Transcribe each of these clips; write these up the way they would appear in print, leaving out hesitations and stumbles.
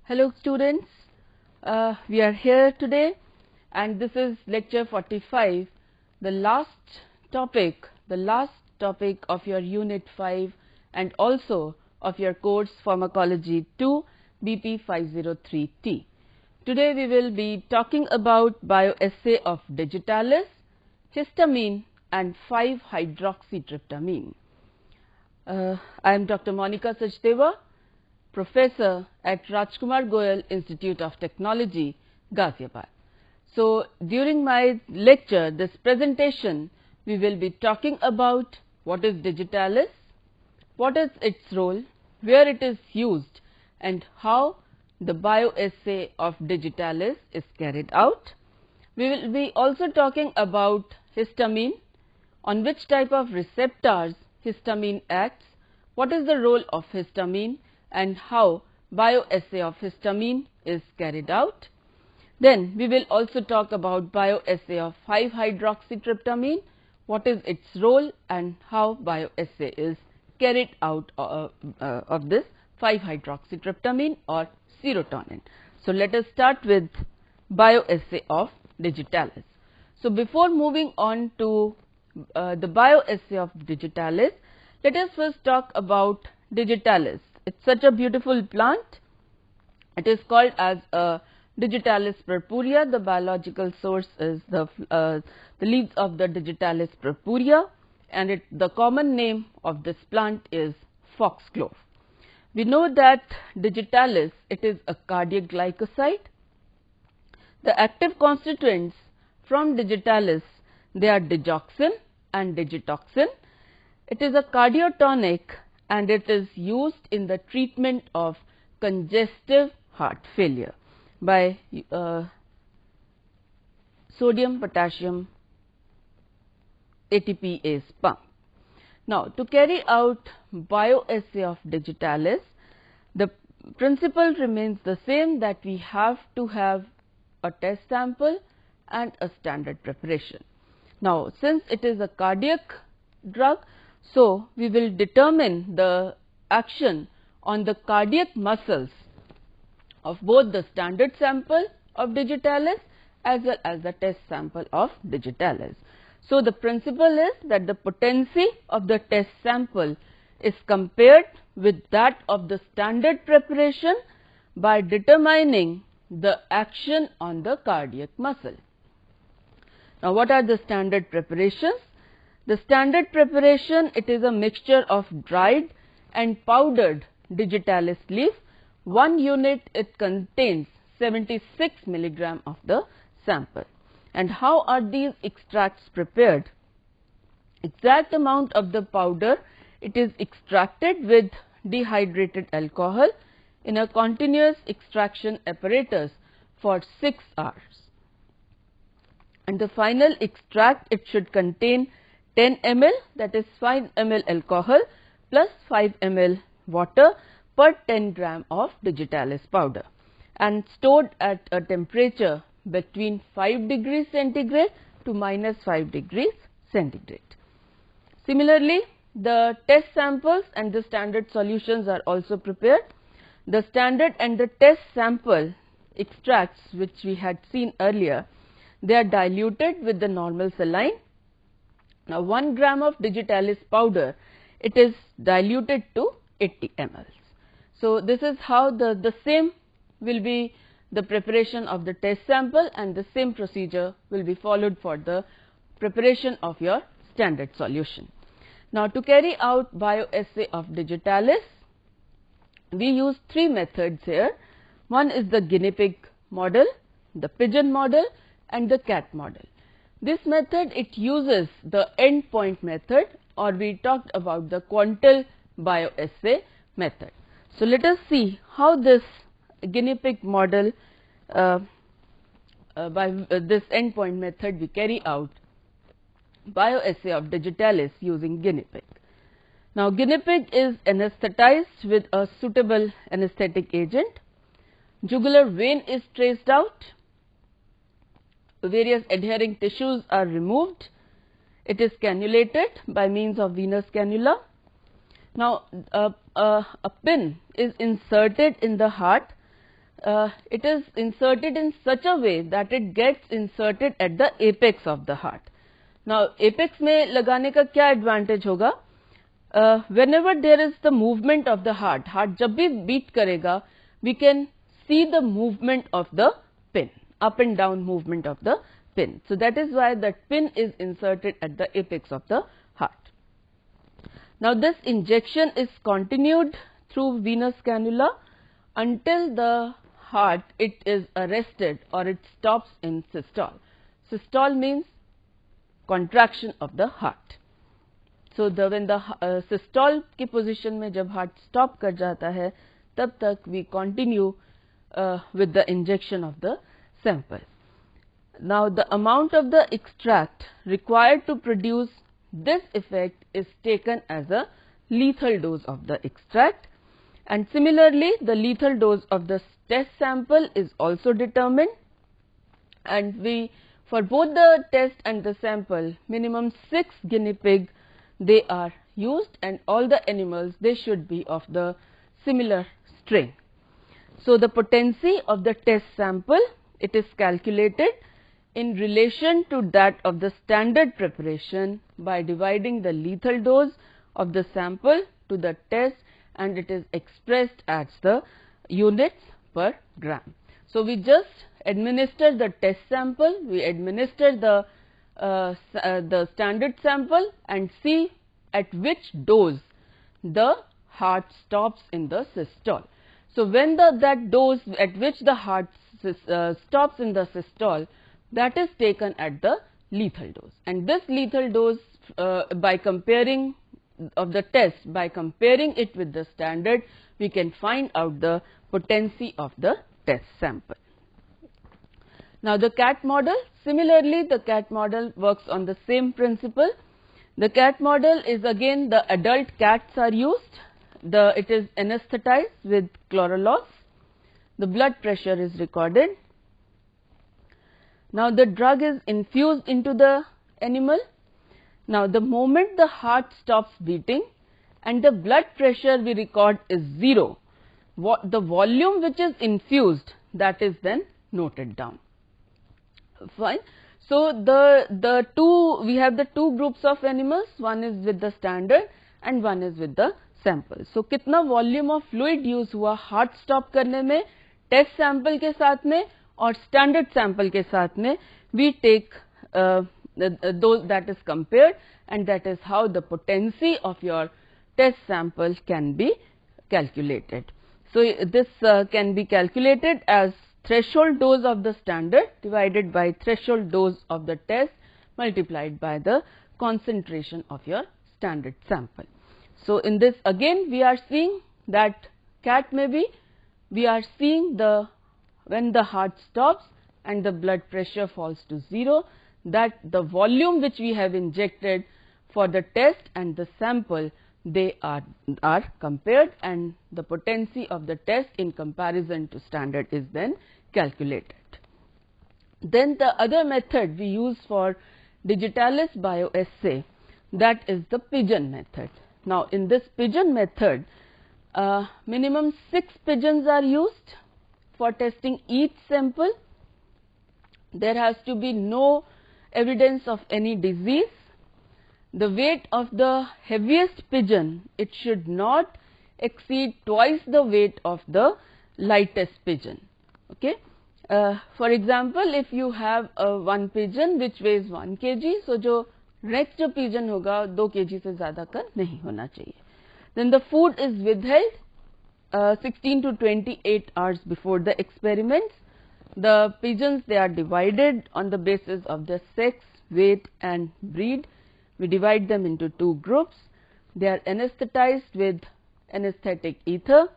Hello students, we are here today and this is lecture 45, the last topic of your unit 5 and also of your course Pharmacology-II BP 503T. Today we will be talking about bioassay of Digitalis, histamine and 5-hydroxytryptamine. I am Dr. Monica Sachdeva, Professor at Rajkumar Goyal Institute of Technology, Ghaziabad. So, during my lecture, this presentation, we will be talking about what is Digitalis, what is its role, where it is used and how the bioassay of Digitalis is carried out. We will be also talking about histamine, on which type of receptors histamine acts, what is the role of histamine and how bioassay of histamine is carried out. Then we will also talk about bioassay of 5-hydroxytryptamine, what is its role and how bioassay is carried out of this 5-hydroxytryptamine or serotonin. So, let us start with bioassay of Digitalis. So, before moving on to the bioassay of Digitalis, let us first talk about Digitalis. It's such a beautiful plant. It is called as Digitalis purpurea. The biological source is the leaves of the Digitalis purpurea, and the common name of this plant is foxglove. We know that Digitalis, it is a cardiac glycoside. The active constituents from Digitalis, they are digoxin and digitoxin. It is a cardiotonic and it is used in the treatment of congestive heart failure by sodium potassium ATPase pump. Now, to carry out bioassay of Digitalis, the principle remains the same, that we have to have a test sample and a standard preparation. Now, since it is a cardiac drug, so we will determine the action on the cardiac muscles of both the standard sample of Digitalis as well as the test sample of Digitalis. So, the principle is that the potency of the test sample is compared with that of the standard preparation by determining the action on the cardiac muscle. Now, what are the standard preparations? The standard preparation, it is a mixture of dried and powdered Digitalis leaf. 1 unit, it contains 76 milligram of the sample. And how are these extracts prepared? Exact amount of the powder, it is extracted with dehydrated alcohol in a continuous extraction apparatus for 6 hours. And the final extract, it should contain 10 ml, that is 5 ml alcohol plus 5 ml water per 10 gram of Digitalis powder and stored at a temperature between 5 degrees centigrade to minus 5 degrees centigrade. Similarly, the test samples and the standard solutions are also prepared. The standard and the test sample extracts, which we had seen earlier, they are diluted with the normal saline. Now, 1 gram of Digitalis powder, it is diluted to 80 ml. So, this is how the same will be the preparation of the test sample, and the same procedure will be followed for the preparation of your standard solution. Now, to carry out bioassay of Digitalis, we use 3 methods here. One is the guinea pig model, the pigeon model and the cat model. This method, it uses the endpoint method, or we talked about the quantile bioassay method. So, let us see how this guinea pig model, by this endpoint method we carry out bioassay of Digitalis using guinea pig. Now, guinea pig is anesthetized with a suitable anesthetic agent. Jugular vein is traced out. Various adhering tissues are removed. It is cannulated by means of venous cannula. Now, a pin is inserted in the heart it is inserted in such a way that it gets inserted at the apex of the heart. Now, apex में लगाने का क्या advantage होगा? Whenever there is the movement of the heart जब भी beat करेगा, we can see the movement of the pin, up and down movement of the pin. So that is why that pin is inserted at the apex of the heart. Now this injection is continued through venous cannula until the heart it is arrested or it stops in systole. Systole means contraction of the heart. So when the systole की position में जब heart stop कर जाता है, तब तक we continue with the injection of the sample. Now the amount of the extract required to produce this effect is taken as a lethal dose of the extract, and similarly the lethal dose of the test sample is also determined, and we for both the test and the sample minimum 6 guinea pig they are used, and all the animals they should be of the similar strain. So the potency of the test sample it is calculated in relation to that of the standard preparation by dividing the lethal dose of the sample to the test, and it is expressed as the units per gram. So we just administer the test sample, we administer the standard sample and see at which dose the heart stops in the systole. So when that dose at which the heart stops in the systole, that is taken at the lethal dose, and this lethal dose by comparing of the test, by comparing it with the standard, we can find out the potency of the test sample. Now the cat model, similarly the cat model works on the same principle. The cat model is again the adult cats are used, it is anesthetized with chlorellos, the blood pressure is recorded. Now the drug is infused into the animal. Now the moment the heart stops beating and the blood pressure we record is 0, the volume which is infused, that is then noted down. Fine. So we have the two groups of animals, one is with the standard and one is with the sample. So कितना volume of fluid use हुआ heart stop करने में test sample के साथ में और standard sample के साथ में, we take those that is compared, and that is how the potency of your test sample can be calculated. So this can be calculated as threshold dose of the standard divided by threshold dose of the test multiplied by the concentration of your standard sample. So in this again we are seeing that cat maybe we are seeing when the heart stops and the blood pressure falls to 0, that the volume which we have injected for the test and the sample, they are compared, and the potency of the test in comparison to standard is then calculated. Then the other method we use for Digitalis bioassay, that is the pigeon method. Now in this pigeon method, minimum 6 pigeons are used for testing each sample. There has to be no evidence of any disease. The weight of the heaviest pigeon, it should not exceed twice the weight of the lightest pigeon. Okay. For example, if you have one pigeon which weighs 1 kg, so जो next जो pigeon होगा 2 kg से ज़्यादा का नहीं होना चाहिए. Then the food is withheld 16 to 28 hours before the experiments. The pigeons, they are divided on the basis of their sex, weight and breed. We divide them into 2 groups. They are anesthetized with anesthetic ether.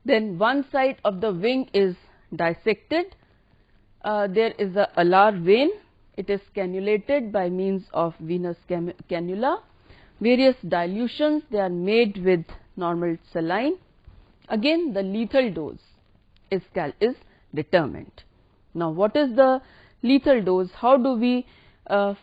Then one side of the wing is dissected. There is a alar vein. It is cannulated by means of venous cannula. Various dilutions, they are made with normal saline. Again the lethal dose is determined. Now what is the lethal dose? How do we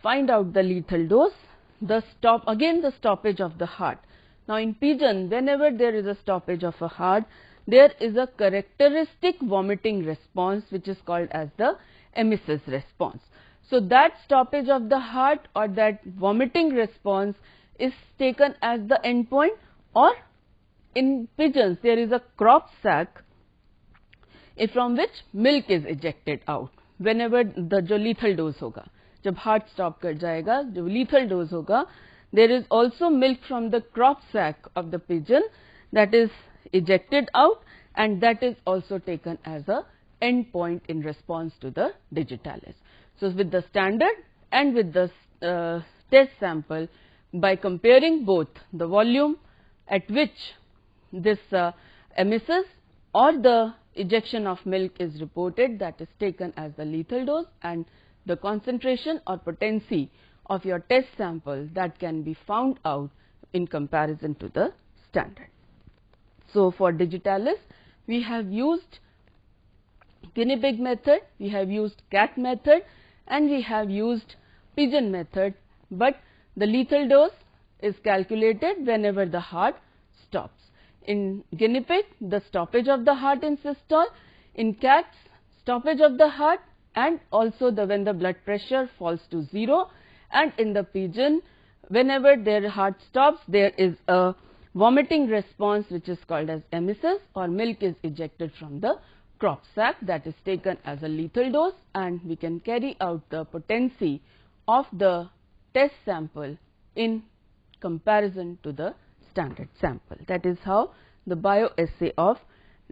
find out the lethal dose? The stoppage of the heart. Now in pigeon, whenever there is a stoppage of a heart, there is a characteristic vomiting response which is called as the emesis response. So that stoppage of the heart or that vomiting response is taken as the endpoint, or in pigeons there is a crop sac from which milk is ejected out whenever the जो lethal dose होगा, जब heart stop कर जाएगा, जो lethal dose होगा, there is also milk from the crop sac of the pigeon that is ejected out, and that is also taken as a endpoint in response to the digitalis. So with the standard and with the test sample, by comparing both the volume at which this emesis or the ejection of milk is reported, that is taken as the lethal dose, and the concentration or potency of your test sample that can be found out in comparison to the standard. So for digitalis, we have used guinea pig method, we have used cat method, and we have used pigeon method, but the lethal dose is calculated whenever the heart stops. In guinea pig, the stoppage of the heart in systole; in cats, stoppage of the heart, and also when the blood pressure falls to 0, and in the pigeon, whenever their heart stops, there is a vomiting response which is called as emesis, or milk is ejected from the crop sac, that is taken as a lethal dose, and we can carry out the potency of the test sample in comparison to the standard sample. That is how the bioassay of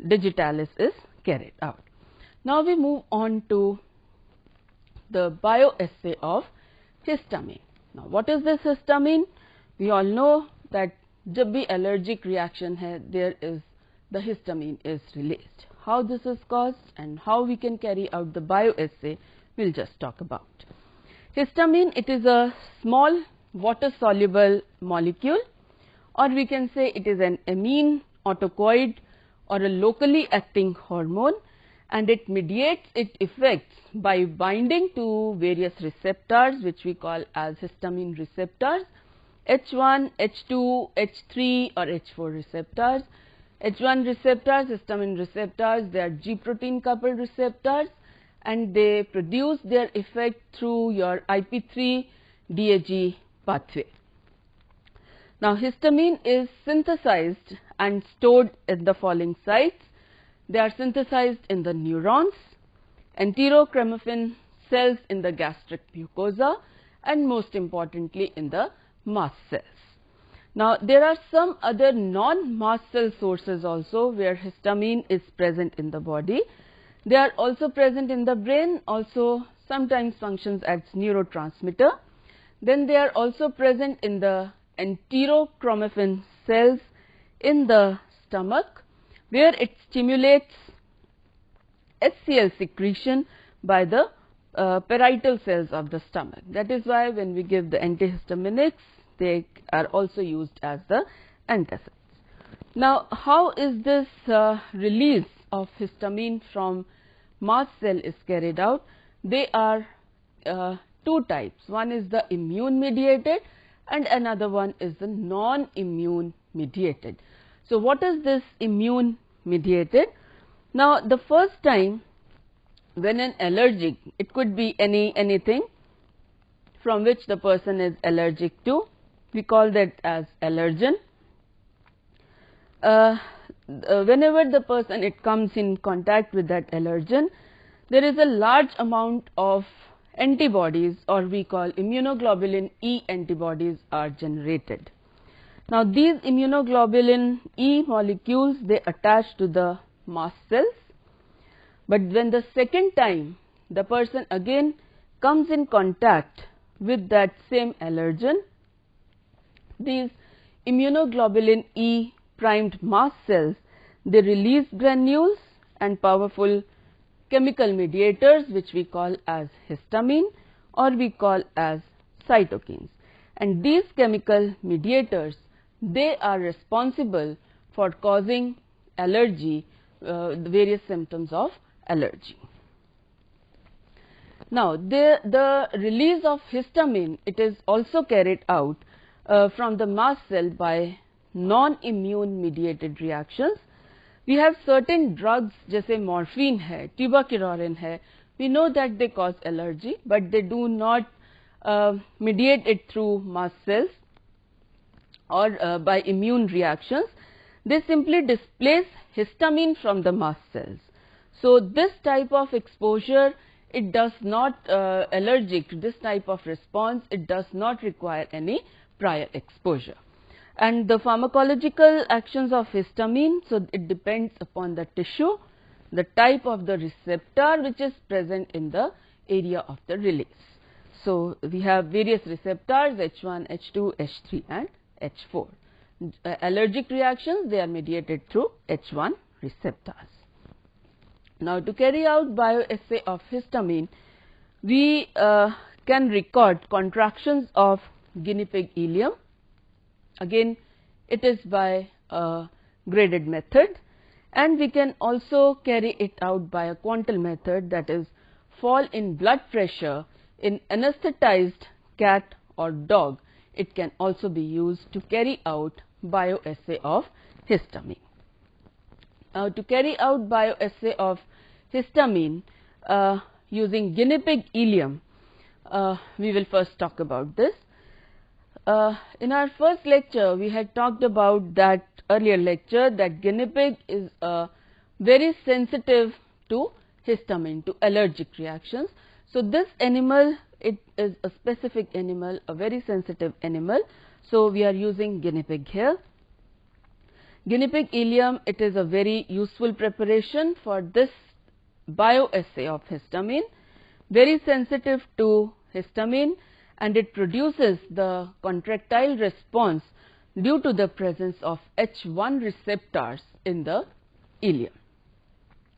digitalis is carried out. Now we move on to the bioassay of histamine. Now what is this histamine? We all know that जब भी allergic reaction है, there is the histamine is released. How this is caused and how we can carry out the bioassay, we'll just talk about. Histamine, it is a small water soluble molecule, or we can say it is an amine, autocoid, or a locally acting hormone, and it mediates its effects by binding to various receptors which we call as histamine receptors, H1, H2, H3 or H4 receptors. H1 receptors, histamine receptors, they are G protein coupled receptors, and they produce their effect through your IP3 DAG pathway. Now histamine is synthesized and stored at the following sites. They are synthesized in the neurons, enterochromaffin cells in the gastric mucosa, and most importantly in the mast cells. Now there are some other non-mast cell sources also where histamine is present in the body. They are also present in the brain, also sometimes functions as neurotransmitter. Then they are also present in the enterochromaffin cells in the stomach, where it stimulates HCl secretion by the parietal cells of the stomach. That is why when we give the antihistaminics, they are also used as the antacids. Now how is this release of histamine from mast cell is carried out? They are two types. One is the immune mediated and another one is the non-immune mediated. So what is this immune mediated? Now the first time when an allergic, it could be anything from which the person is allergic to, we call that as allergen. Whenever the person it comes in contact with that allergen, there is a large amount of antibodies, or we call immunoglobulin E antibodies, are generated. Now these immunoglobulin E molecules, they attach to the mast cells, but when the second time the person again comes in contact with that same allergen, these immunoglobulin E primed mast cells, they release granules and powerful chemical mediators which we call as histamine or we call as cytokines, and these chemical mediators, they are responsible for causing allergy, the various symptoms of allergy. Now the release of histamine, it is also carried out from the mast cell by non-immune mediated reactions. We have certain drugs जैसे morphine है, tuberculorin है, we know that they cause allergy, but they do not mediate it through mast cells or by immune reactions. They simply displace histamine from the mast cells. So this type of exposure, it does not allergic, this type of response, it does not require any prior exposure. And the pharmacological actions of histamine, so it depends upon the tissue, the type of the receptor which is present in the area of the release. So we have various receptors H1, H2, H3 and H4. Allergic reactions, they are mediated through H1 receptors. Now to carry out bioassay of histamine, we can record contractions of guinea pig ileum. Again, it is by a graded method, and we can also carry it out by a quantal method, that is fall in blood pressure in anesthetized cat or dog. It can also be used to carry out bioassay of histamine. Now to carry out bioassay of histamine using guinea pig ileum, we will first talk about this. In our first lecture, we had talked about that earlier lecture that guinea pig is very sensitive to histamine, to allergic reactions. So this animal, it is a specific animal, a very sensitive animal. So we are using guinea pig here. Guinea pig ileum, it is a very useful preparation for this bioassay of histamine, very sensitive to histamine, and it produces the contractile response due to the presence of H1 receptors in the ileum.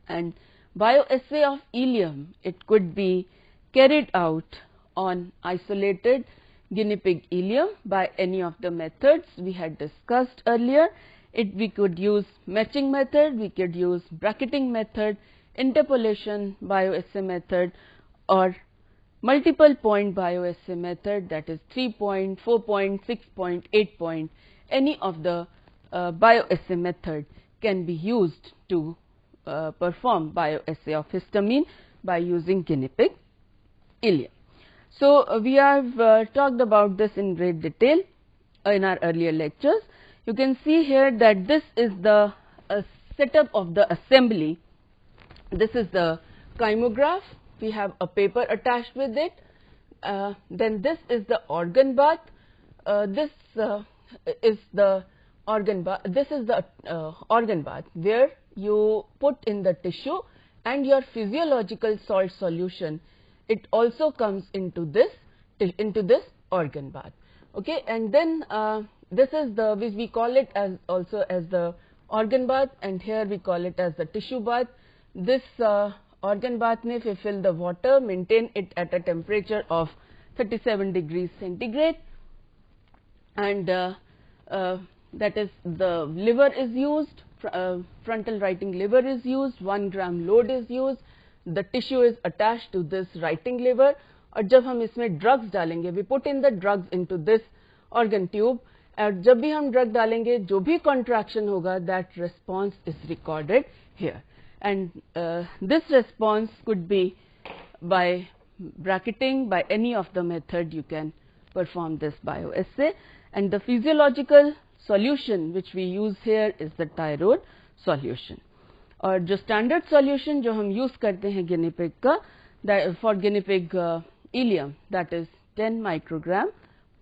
And bioassay of ileum, it could be carried out on isolated guinea pig ileum by any of the methods we had discussed earlier. We could use matching method, we could use bracketing method, interpolation bioassay method, or multiple point bioassay method, that is 3 point, 4 point, 6 point, 8 point. Any of the bioassay method can be used to perform bioassay of histamine by using guinea pig ileum. So we have talked about this in great detail in our earlier lectures. You can see here that this is the setup of the assembly. This is the chymograph. We have a paper attached with it. Then this is the organ bath. This is the organ bath. This is the organ bath where you put in the tissue and your physiological salt solution. It also comes into this organ bath. Okay, and then this is the, which we call it as also as the organ bath, and here we call it as the tissue bath. This organ bath mein we fill the water, maintain it at a temperature of 37 degrees centigrade, and that is the liver is used, frontal writing liver is used, 1 gram load is used, the tissue is attached to this writing liver, और जब हम इसमें drugs डालेंगे, we put in the drugs into this organ tube, और जब भी हम drug डालेंगे, जो भी contraction होगा, that response is recorded here. And this response could be by bracketing, by any of the method you can perform this bioassay. And the physiological solution which we use here is the thyroid solution. और जो standard solution जो हम use करते हैं guinea pig का, for guinea pig ileum, that is 10 microgram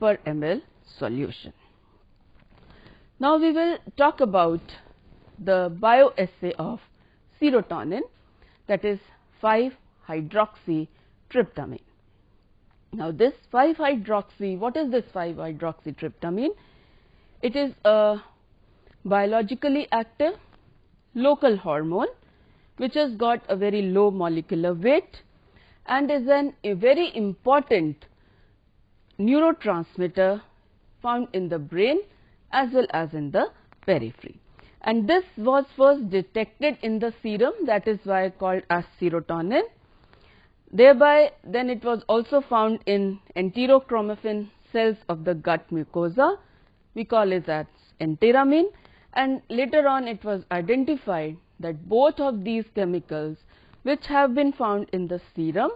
per ml solution. Now we will talk about the bioassay of serotonin, that is 5-hydroxytryptamine. Now this 5-hydroxy, what is this 5-hydroxytryptamine? It is a biologically active local hormone which has got a very low molecular weight and is a very important neurotransmitter found in the brain as well as in the periphery. And this was first detected in the serum, that is why called as serotonin. Thereby then it was also found in enterochromaffin cells of the gut mucosa, we call it as enteramine, and later on it was identified that both of these chemicals, which have been found in the serum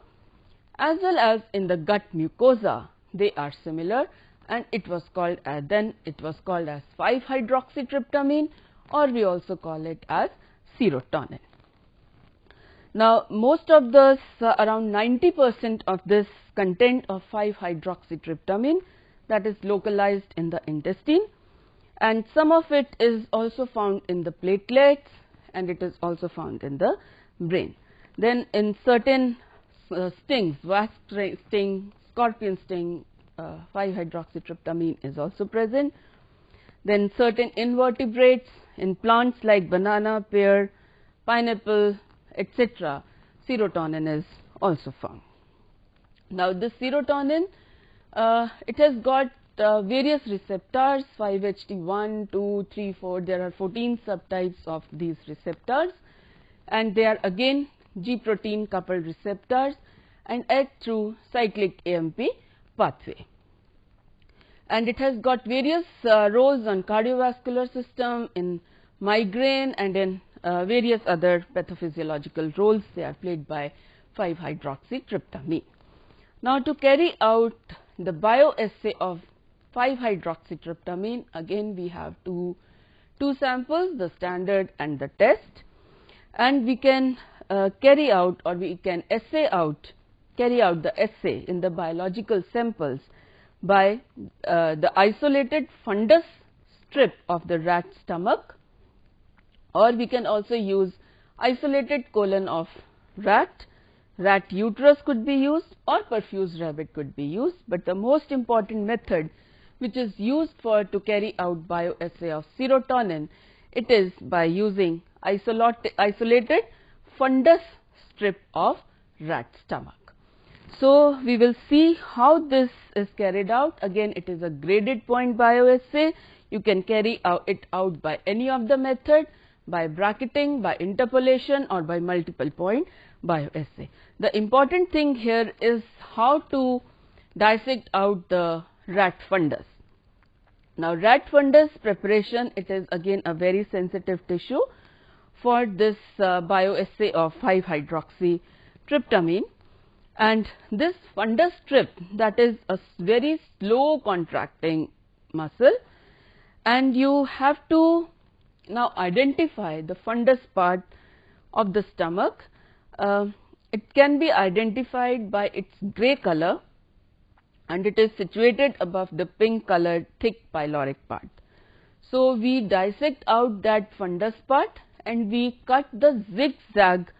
as well as in the gut mucosa, they are similar, and it was called as 5-hydroxytryptamine, or we also call it as serotonin. Now, most of this, around 90% of this content of 5-hydroxytryptamine, that is localized in the intestine, and some of it is also found in the platelets, and it is also found in the brain. Then in certain stings, wasp sting, scorpion sting, 5-hydroxytryptamine is also present. Then certain invertebrates in plants like banana, pear, pineapple, etc., serotonin is also found. Now, this serotonin, it has got various receptors, 5-HT1, 2, 3, 4, there are 14 subtypes of these receptors, and they are again G protein coupled receptors and act through cyclic AMP pathway. And it has got various roles on cardiovascular system, in migraine, and in various other pathophysiological roles they are played by 5-hydroxytryptamine. Now, to carry out the bioassay of 5-hydroxytryptamine, again we have two samples, the standard and the test, and we can carry out, or we can carry out the assay in the biological samples by the isolated fundus strip of the rat stomach, or we can also use isolated colon of rat uterus could be used, or perfused rabbit could be used, but the most important method which is used to carry out bioassay of serotonin, it is by using isolated fundus strip of rat stomach. So, we will see how this is carried out. Again, it is a graded point bioassay. You can carry it out by any of the method, by bracketing, by interpolation, or by multiple point bioassay. The important thing here is how to dissect out the rat fundus. Now, rat fundus preparation, it is again a very sensitive tissue for this bioassay of 5-hydroxytryptamine, and this fundus strip, that is a very slow contracting muscle, and you have to now identify the fundus part of the stomach. It can be identified by its gray color, and it is situated above the pink colored thick pyloric part. So, we dissect out that fundus part and we cut the zigzag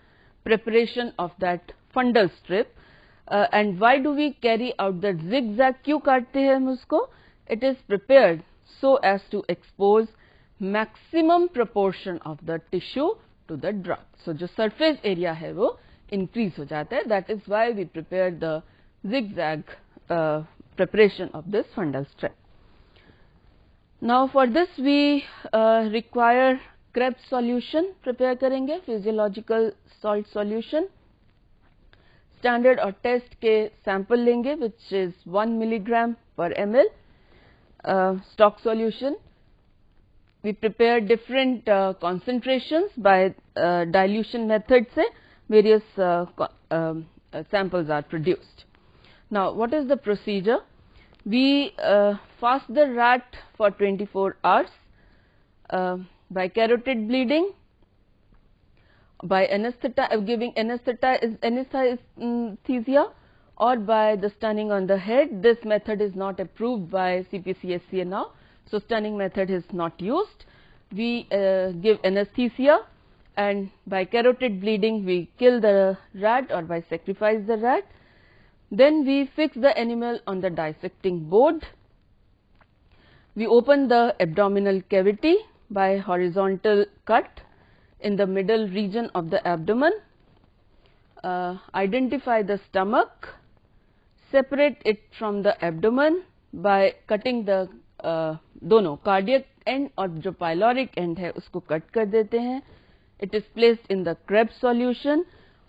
preparation of that fundal strip. And why do we carry out that zigzag? क्यों काटते हैं हम उसको? It is prepared so as to expose maximum proportion of the tissue to the drug. So, जो surface area है वो increase हो जाता है. That is why we prepare the zigzag preparation of this fundal strip. Now, for this we require Krebs solution prepare करेंगे, physiological salt solution. Standard और test के sample लेंगे, which is 1 milligram per ml. Stock solution. We prepare different concentrations by dilution method से various samples are produced. Now, what is the procedure? We fast the rat for 24 hours by carotid bleeding, by giving anesthesia, or by the stunning on the head. This method is not approved by CPCSCA now, so stunning method is not used. We give anesthesia, and by carotid bleeding we kill the rat or by sacrifice the rat. Then we fix the animal on the dissecting board. We open the abdominal cavity by horizontal cut in the middle region of the abdomen, identify the stomach, separate it from the abdomen by cutting the दोनों cardiac end और जो pyloric end है उसको cut कर देते हैं. It is placed in the Krebs solution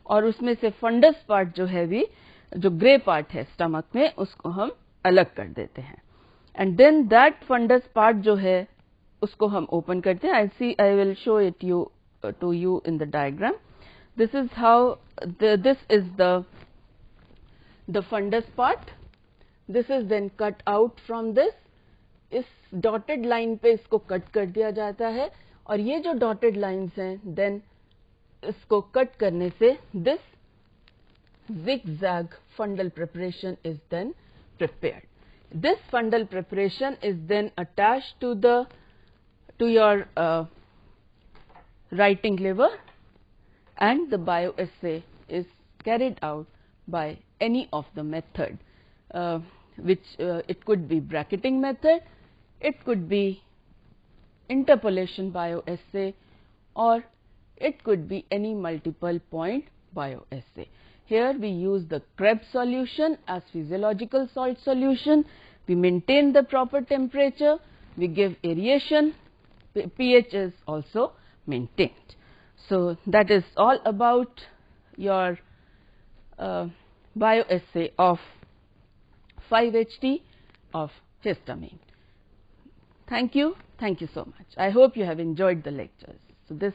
और उसमें से fundus part जो है भी जो grey part है stomach में उसको हम अलग कर देते हैं. And then that fundus part जो है उसको हम open करते हैं. I will show it to you in the diagram. This is how this is the fundus part. This is then cut out from this. इस dotted line पे इसको cut कर दिया जाता है और ये जो dotted lines हैं then इसको cut करने से this zigzag fundal preparation is then prepared. This fundal preparation is then attached to your writing lever, and the bioassay is carried out by any of the method, which it could be bracketing method, it could be interpolation bioassay, or it could be any multiple point bioassay. Here we use the Krebs solution as physiological salt solution. We maintain the proper temperature, we give aeration, pH is also maintained. So that is all about your bioassay of 5-HT of histamine. Thank you so much. I hope you have enjoyed the lectures. So this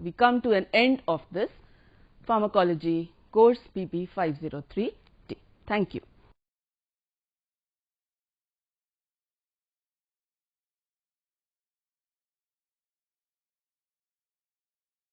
we come to an end of this pharmacology course PP 503T. Thank you.